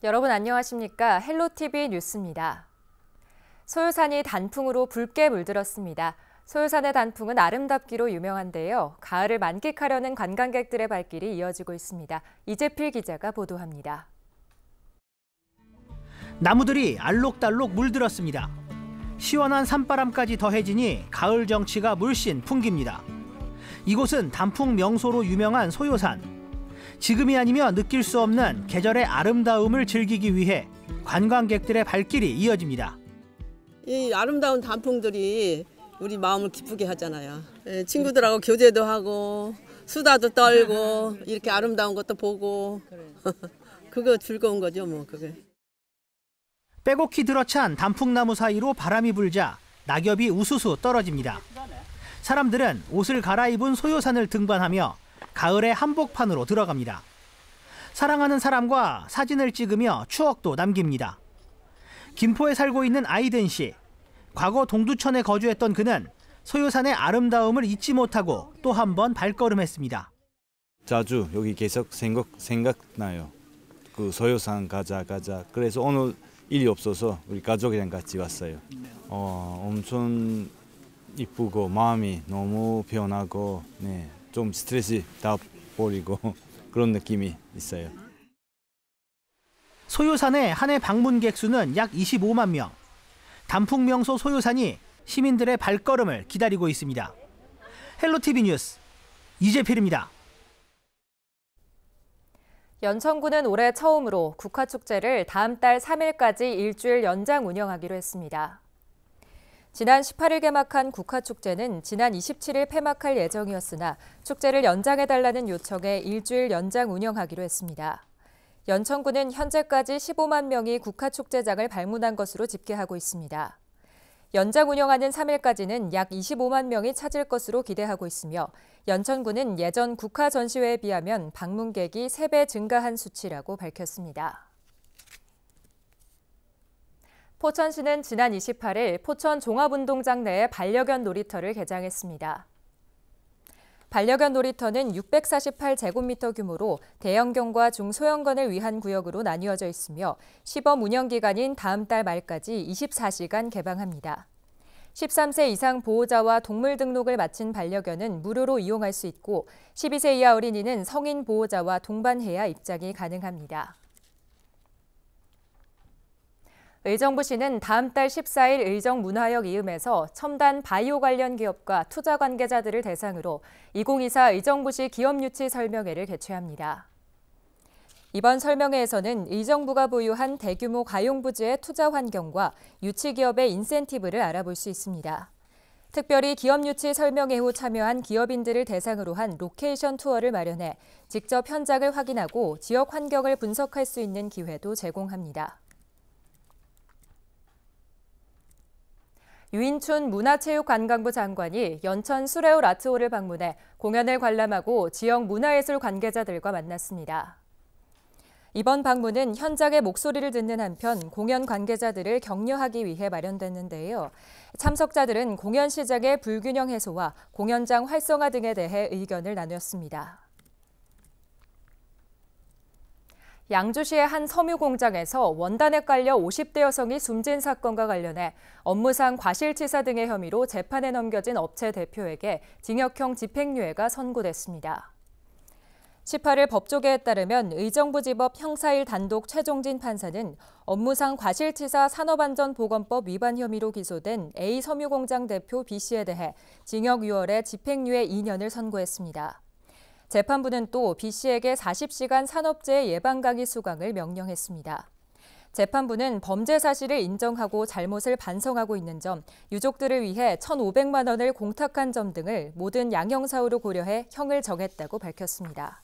여러분 안녕하십니까? 헬로티비 뉴스입니다. 소요산이 단풍으로 붉게 물들었습니다. 소요산의 단풍은 아름답기로 유명한데요. 가을을 만끽하려는 관광객들의 발길이 이어지고 있습니다. 이재필 기자가 보도합니다. 나무들이 알록달록 물들었습니다. 시원한 산바람까지 더해지니 가을 정취가 물씬 풍깁니다. 이곳은 단풍 명소로 유명한 소요산. 지금이 아니면 느낄 수 없는 계절의 아름다움을 즐기기 위해 관광객들의 발길이 이어집니다. 이 아름다운 단풍들이 우리 마음을 기쁘게 하잖아요. 친구들하고 교제도 하고 수다도 떨고 이렇게 아름다운 것도 보고 그거 즐거운 거죠, 뭐 그게. 빼곡히 들어찬 단풍나무 사이로 바람이 불자 낙엽이 우수수 떨어집니다. 사람들은 옷을 갈아입은 소요산을 등반하며 가을의 한복판으로 들어갑니다. 사랑하는 사람과 사진을 찍으며 추억도 남깁니다. 김포에 살고 있는 아이든 씨. 과거 동두천에 거주했던 그는 소요산의 아름다움을 잊지 못하고 또 한 번 발걸음했습니다. 자주 여기 계속 생각나요. 그 소요산 가자. 그래서 오늘 일이 없어서 우리 가족이랑 같이 왔어요. 엄청 이쁘고 마음이 너무 편하고 좀 스트레스 다 버리고 그런 느낌이 있어요. 소요산의 한 해 방문객 수는 약 25만 명. 단풍 명소 소요산이 시민들의 발걸음을 기다리고 있습니다. 헬로티비 뉴스 이재필입니다. 연천군은 올해 처음으로 국화축제를 다음 달 3일까지 일주일 연장 운영하기로 했습니다. 지난 18일 개막한 국화축제는 지난 27일 폐막할 예정이었으나 축제를 연장해달라는 요청에 일주일 연장 운영하기로 했습니다. 연천군은 현재까지 15만 명이 국화축제장을 방문한 것으로 집계하고 있습니다. 연장 운영하는 3일까지는 약 25만 명이 찾을 것으로 기대하고 있으며 연천군은 예전 국화 전시회에 비하면 방문객이 3배 증가한 수치라고 밝혔습니다. 포천시는 지난 28일 포천 종합운동장 내에 반려견 놀이터를 개장했습니다. 반려견 놀이터는 648제곱미터 규모로 대형견과 중소형견을 위한 구역으로 나뉘어져 있으며 시범 운영 기간인 다음 달 말까지 24시간 개방합니다. 13세 이상 보호자와 동물 등록을 마친 반려견은 무료로 이용할 수 있고 12세 이하 어린이는 성인 보호자와 동반해야 입장이 가능합니다. 의정부시는 다음 달 14일 의정문화역 이음에서 첨단 바이오 관련 기업과 투자 관계자들을 대상으로 2024 의정부시 기업유치 설명회를 개최합니다. 이번 설명회에서는 의정부가 보유한 대규모 가용부지의 투자 환경과 유치 기업의 인센티브를 알아볼 수 있습니다. 특별히 기업유치 설명회 후 참여한 기업인들을 대상으로 한 로케이션 투어를 마련해 직접 현장을 확인하고 지역 환경을 분석할 수 있는 기회도 제공합니다. 유인춘 문화체육관광부 장관이 연천 수레올 아트홀을 방문해 공연을 관람하고 지역 문화예술 관계자들과 만났습니다. 이번 방문은 현장의 목소리를 듣는 한편 공연 관계자들을 격려하기 위해 마련됐는데요. 참석자들은 공연 시장의 불균형 해소와 공연장 활성화 등에 대해 의견을 나눴습니다. 양주시의 한 섬유 공장에서 원단에 깔려 50대 여성이 숨진 사건과 관련해 업무상 과실치사 등의 혐의로 재판에 넘겨진 업체 대표에게 징역형 집행유예가 선고됐습니다. 18일 법조계에 따르면 의정부지법 형사1 단독 최종진 판사는 업무상 과실치사 산업안전보건법 위반 혐의로 기소된 A 섬유공장 대표 B씨에 대해 징역 6월에 집행유예 2년을 선고했습니다. 재판부는 또 B씨에게 40시간 산업재해 예방 강의 수강을 명령했습니다. 재판부는 범죄 사실을 인정하고 잘못을 반성하고 있는 점, 유족들을 위해 1,500만 원을 공탁한 점 등을 모든 양형사유로 고려해 형을 정했다고 밝혔습니다.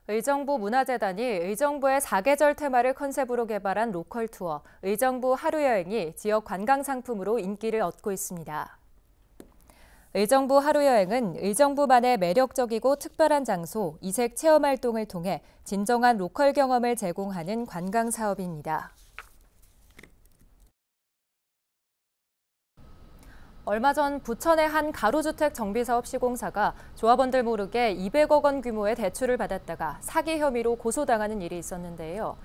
의정부 문화재단이 의정부의 4계절 테마를 컨셉으로 개발한 로컬 투어, 의정부 하루여행이 지역 관광 상품으로 인기를 얻고 있습니다. 의정부 하루여행은 의정부만의 매력적이고 특별한 장소, 이색 체험 활동을 통해 진정한 로컬 경험을 제공하는 관광 사업입니다. 얼마 전 부천의 한 가로주택 정비사업 시공사가 조합원들 모르게 200억 원 규모의 대출을 받았다가 사기 혐의로 고소당하는 일이 있었는데요.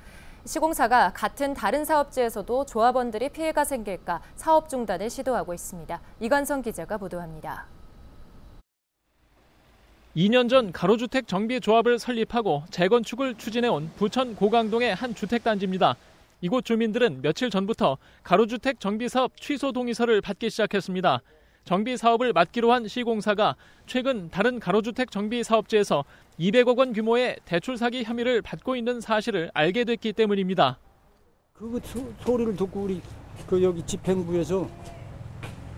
시공사가 같은 다른 사업지에서도 조합원들이 피해가 생길까 사업 중단을 시도하고 있습니다. 이관성 기자가 보도합니다. 2년 전 가로주택 정비조합을 설립하고 재건축을 추진해온 부천 고강동의 한 주택단지입니다. 이곳 주민들은 며칠 전부터 가로주택 정비사업 취소 동의서를 받기 시작했습니다. 정비사업을 맡기로 한 시공사가 최근 다른 가로주택 정비사업지에서 200억 원 규모의 대출 사기 혐의를 받고 있는 사실을 알게 됐기 때문입니다. 그 소리를 듣고 우리 여기 집행부에서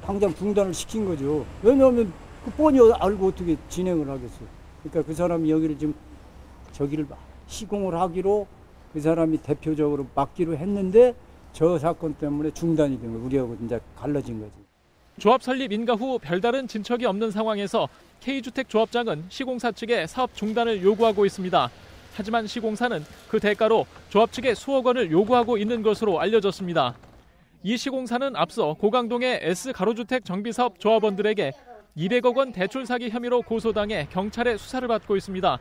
당장 중단을 시킨 거죠. 왜냐하면 그 뻔히 알고 어떻게 진행을 하겠어. 그러니까 그 사람이 여기를 지금 저기를 시공을 하기로 그 사람이 대표적으로 맡기로 했는데 저 사건 때문에 중단이 된 거예요. 우리하고 이제 갈라진 거지. 조합 설립 인가 후 별다른 진척이 없는 상황에서 K주택조합장은 시공사 측에 사업 중단을 요구하고 있습니다. 하지만 시공사는 그 대가로 조합 측에 수억 원을 요구하고 있는 것으로 알려졌습니다. 이 시공사는 앞서 고강동의 S가로주택 정비사업 조합원들에게 200억 원 대출 사기 혐의로 고소당해 경찰의 수사를 받고 있습니다.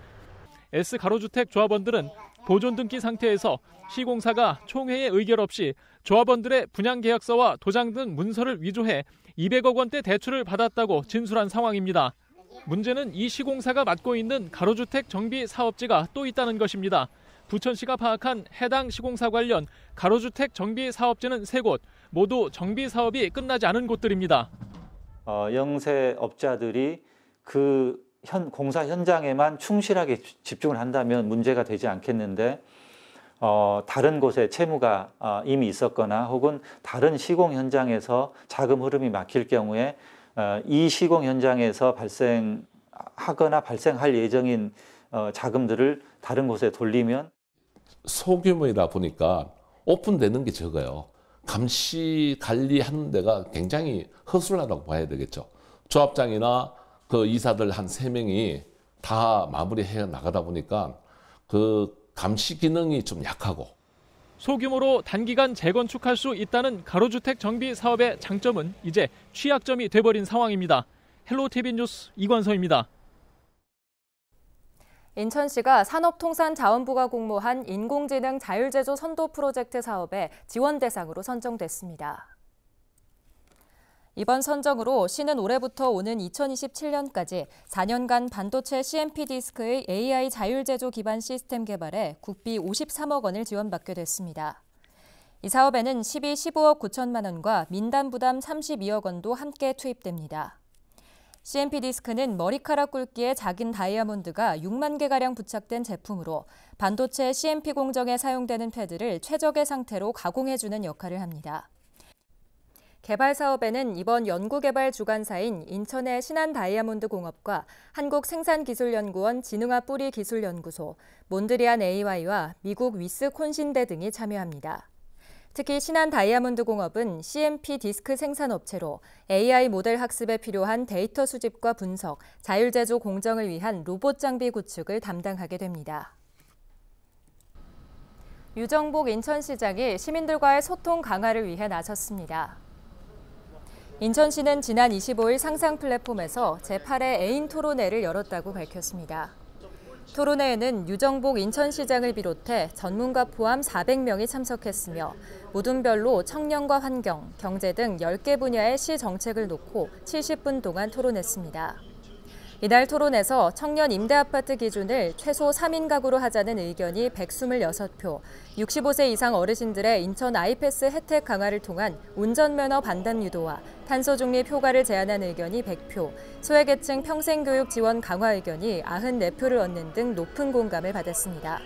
S가로주택 조합원들은 보존 등기 상태에서 시공사가 총회의 의결 없이 조합원들의 분양계약서와 도장 등 문서를 위조해 200억 원대 대출을 받았다고 진술한 상황입니다. 문제는 이 시공사가 맡고 있는 가로주택 정비 사업지가 또 있다는 것입니다. 부천시가 파악한 해당 시공사 관련 가로주택 정비 사업지는 3곳, 모두 정비 사업이 끝나지 않은 곳들입니다. 영세업자들이 그 공사 현장에만 충실하게 집중을 한다면 문제가 되지 않겠는데 다른 곳에 채무가 이미 있었거나 혹은 다른 시공 현장에서 자금 흐름이 막힐 경우에 이 시공 현장에서 발생하거나 발생할 예정인 자금들을 다른 곳에 돌리면 소규모이다 보니까 오픈되는 게 적어요. 감시 관리하는 데가 굉장히 허술하다고 봐야 되겠죠. 조합장이나 그 이사들 한 3명이 다 마무리해 나가다 보니까 그 감시 기능이 좀 약하고. 소규모로 단기간 재건축할 수 있다는 가로주택 정비 사업의 장점은 이제 취약점이 돼버린 상황입니다. 헬로티비 뉴스 이관서입니다. 인천시가 산업통상자원부가 공모한 인공지능 자율제조 선도 프로젝트 사업의 지원 대상으로 선정됐습니다. 이번 선정으로 시는 올해부터 오는 2027년까지 4년간 반도체 CMP 디스크의 AI 자율제조 기반 시스템 개발에 국비 53억 원을 지원받게 됐습니다. 이 사업에는 시비 15억 9천만 원과 민간 부담 32억 원도 함께 투입됩니다. CMP 디스크는 머리카락 굵기의 작은 다이아몬드가 6만 개가량 부착된 제품으로 반도체 CMP 공정에 사용되는 패드를 최적의 상태로 가공해주는 역할을 합니다. 개발 사업에는 이번 연구개발 주관사인 인천의 신한다이아몬드 공업과 한국생산기술연구원 진흥화 뿌리기술연구소, 몬드리안 AY와 미국 위스콘신대 등이 참여합니다. 특히 신한다이아몬드 공업은 CMP 디스크 생산업체로 AI 모델 학습에 필요한 데이터 수집과 분석, 자율제조 공정을 위한 로봇 장비 구축을 담당하게 됩니다. 유정복 인천시장이 시민들과의 소통 강화를 위해 나섰습니다. 인천시는 지난 25일 상상 플랫폼에서 제8회 애인 토론회를 열었다고 밝혔습니다. 토론회에는 유정복 인천시장을 비롯해 전문가 포함 400명이 참석했으며 모둠별로 청년과 환경, 경제 등 10개 분야의 시 정책을 놓고 70분 동안 토론했습니다. 이날 토론에서 청년 임대아파트 기준을 최소 3인 가구로 하자는 의견이 126표, 65세 이상 어르신들의 인천 아이패스 혜택 강화를 통한 운전면허 반납 유도와 탄소 중립 효과를 제안한 의견이 100표, 소외계층 평생교육 지원 강화 의견이 94표를 얻는 등 높은 공감을 받았습니다.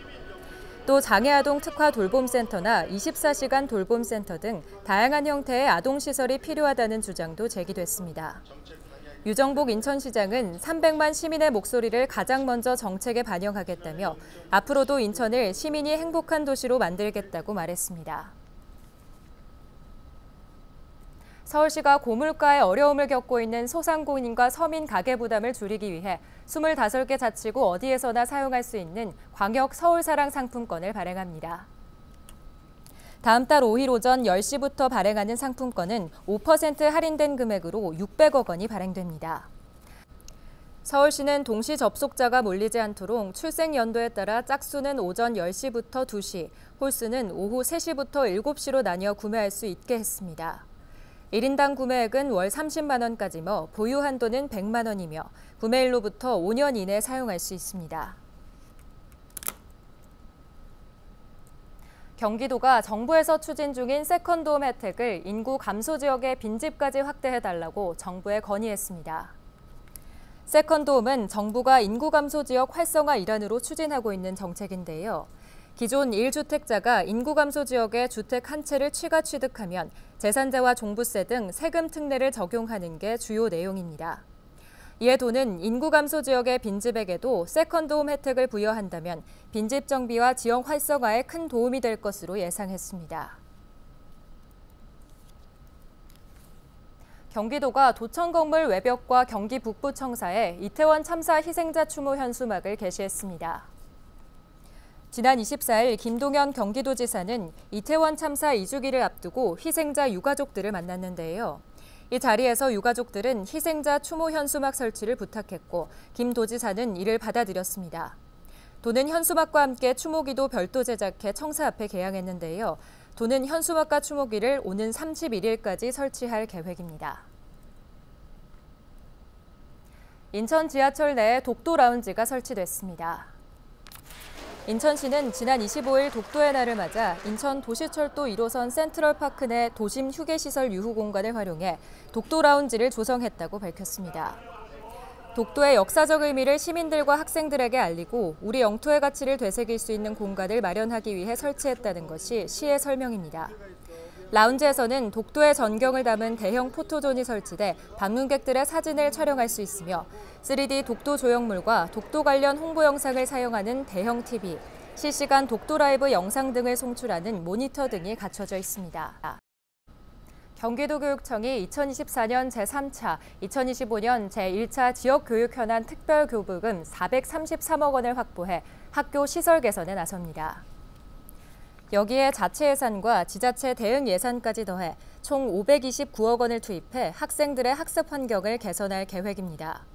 또 장애아동 특화 돌봄센터나 24시간 돌봄센터 등 다양한 형태의 아동시설이 필요하다는 주장도 제기됐습니다. 유정복 인천시장은 300만 시민의 목소리를 가장 먼저 정책에 반영하겠다며 앞으로도 인천을 시민이 행복한 도시로 만들겠다고 말했습니다. 서울시가 고물가에 어려움을 겪고 있는 소상공인과 서민 가계 부담을 줄이기 위해 25개 자치구 어디에서나 사용할 수 있는 광역 서울사랑 상품권을 발행합니다. 다음 달 5일 오전 10시부터 발행하는 상품권은 5% 할인된 금액으로 600억 원이 발행됩니다. 서울시는 동시 접속자가 몰리지 않도록 출생 연도에 따라 짝수는 오전 10시부터 2시, 홀수는 오후 3시부터 7시로 나뉘어 구매할 수 있게 했습니다. 1인당 구매액은 월 30만 원까지며 보유 한도는 100만 원이며 구매일로부터 5년 이내 사용할 수 있습니다. 경기도가 정부에서 추진 중인 세컨드홈 혜택을 인구 감소 지역의 빈집까지 확대해달라고 정부에 건의했습니다. 세컨드홈은 정부가 인구 감소 지역 활성화 일환으로 추진하고 있는 정책인데요. 기존 1주택자가 인구 감소 지역에 주택 한 채를 취득하면 재산세와 종부세 등 세금 특례를 적용하는 게 주요 내용입니다. 이에 도는 인구 감소 지역의 빈집에게도 세컨드홈 혜택을 부여한다면 빈집 정비와 지역 활성화에 큰 도움이 될 것으로 예상했습니다. 경기도가 도청건물 외벽과 경기 북부청사에 이태원 참사 희생자 추모 현수막을 게시했습니다. 지난 24일 김동연 경기도지사는 이태원 참사 2주기를 앞두고 희생자 유가족들을 만났는데요. 이 자리에서 유가족들은 희생자 추모 현수막 설치를 부탁했고 김 도지사는 이를 받아들였습니다. 도는 현수막과 함께 추모기도 별도 제작해 청사 앞에 개양했는데요. 도는 현수막과 추모기를 오는 31일까지 설치할 계획입니다. 인천 지하철 내에 독도 라운지가 설치됐습니다. 인천시는 지난 25일 독도의 날을 맞아 인천 도시철도 1호선 센트럴파크 내 도심 휴게시설 유후 공간을 활용해 독도 라운지를 조성했다고 밝혔습니다. 독도의 역사적 의미를 시민들과 학생들에게 알리고 우리 영토의 가치를 되새길 수 있는 공간을 마련하기 위해 설치했다는 것이 시의 설명입니다. 라운지에서는 독도의 전경을 담은 대형 포토존이 설치돼 방문객들의 사진을 촬영할 수 있으며 3D 독도 조형물과 독도 관련 홍보 영상을 사용하는 대형 TV, 실시간 독도 라이브 영상 등을 송출하는 모니터 등이 갖춰져 있습니다. 경기도교육청이 2024년 제3차, 2025년 제1차 지역교육 현안 특별교부금 433억 원을 확보해 학교 시설 개선에 나섭니다. 여기에 자체 예산과 지자체 대응 예산까지 더해 총 529억 원을 투입해 학생들의 학습 환경을 개선할 계획입니다.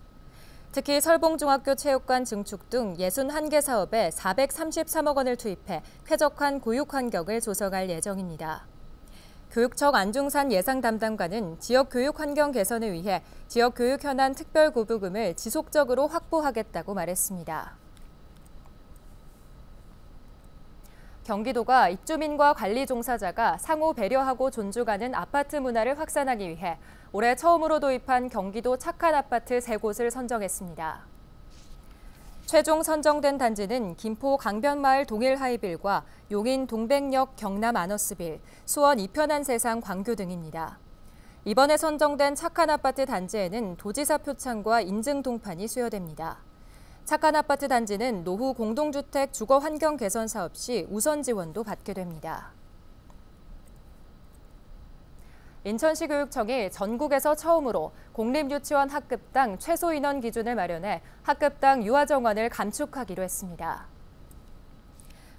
특히 설봉중학교 체육관 증축 등 61개 사업에 433억 원을 투입해 쾌적한 교육 환경을 조성할 예정입니다. 교육청 안중산 예상 담당관은 지역 교육 환경 개선을 위해 지역 교육 현안 특별교부금을 지속적으로 확보하겠다고 말했습니다. 경기도가 입주민과 관리 종사자가 상호 배려하고 존중하는 아파트 문화를 확산하기 위해 올해 처음으로 도입한 경기도 착한 아파트 3곳을 선정했습니다. 최종 선정된 단지는 김포 강변마을 동일하이빌과 용인 동백역 경남 아너스빌, 수원 이편한 세상 광교 등입니다. 이번에 선정된 착한 아파트 단지에는 도지사 표창과 인증 동판이 수여됩니다. 착한 아파트 단지는 노후 공동주택 주거 환경 개선 사업 시 우선 지원도 받게 됩니다. 인천시 교육청이 전국에서 처음으로 공립유치원 학급당 최소 인원 기준을 마련해 학급당 유아 정원을 감축하기로 했습니다.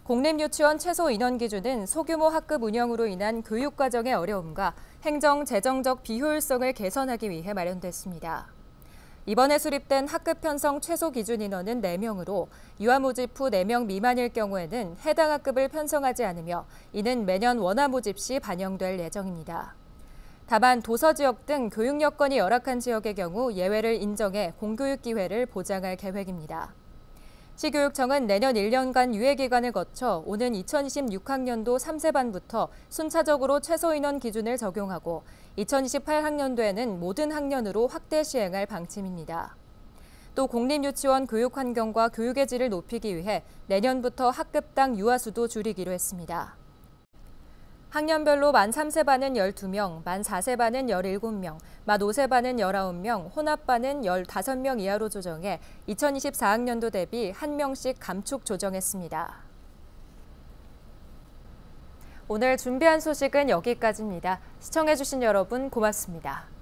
공립유치원 최소 인원 기준은 소규모 학급 운영으로 인한 교육과정의 어려움과 행정, 재정적 비효율성을 개선하기 위해 마련됐습니다. 이번에 수립된 학급 편성 최소 기준 인원은 4명으로 유아 모집 후 4명 미만일 경우에는 해당 학급을 편성하지 않으며 이는 매년 원화 모집 시 반영될 예정입니다. 다만 도서 지역 등 교육 여건이 열악한 지역의 경우 예외를 인정해 공교육 기회를 보장할 계획입니다. 시교육청은 내년 1년간 유예 기간을 거쳐 오는 2026학년도 3세반부터 순차적으로 최소 인원 기준을 적용하고 2028학년도에는 모든 학년으로 확대 시행할 방침입니다. 또 공립유치원 교육 환경과 교육의 질을 높이기 위해 내년부터 학급당 유아 수도 줄이기로 했습니다. 학년별로 만 3세반은 12명, 만 4세반은 17명, 만 5세반은 19명, 혼합반은 15명 이하로 조정해 2024학년도 대비 1명씩 감축 조정했습니다. 오늘 준비한 소식은 여기까지입니다. 시청해주신 여러분 고맙습니다.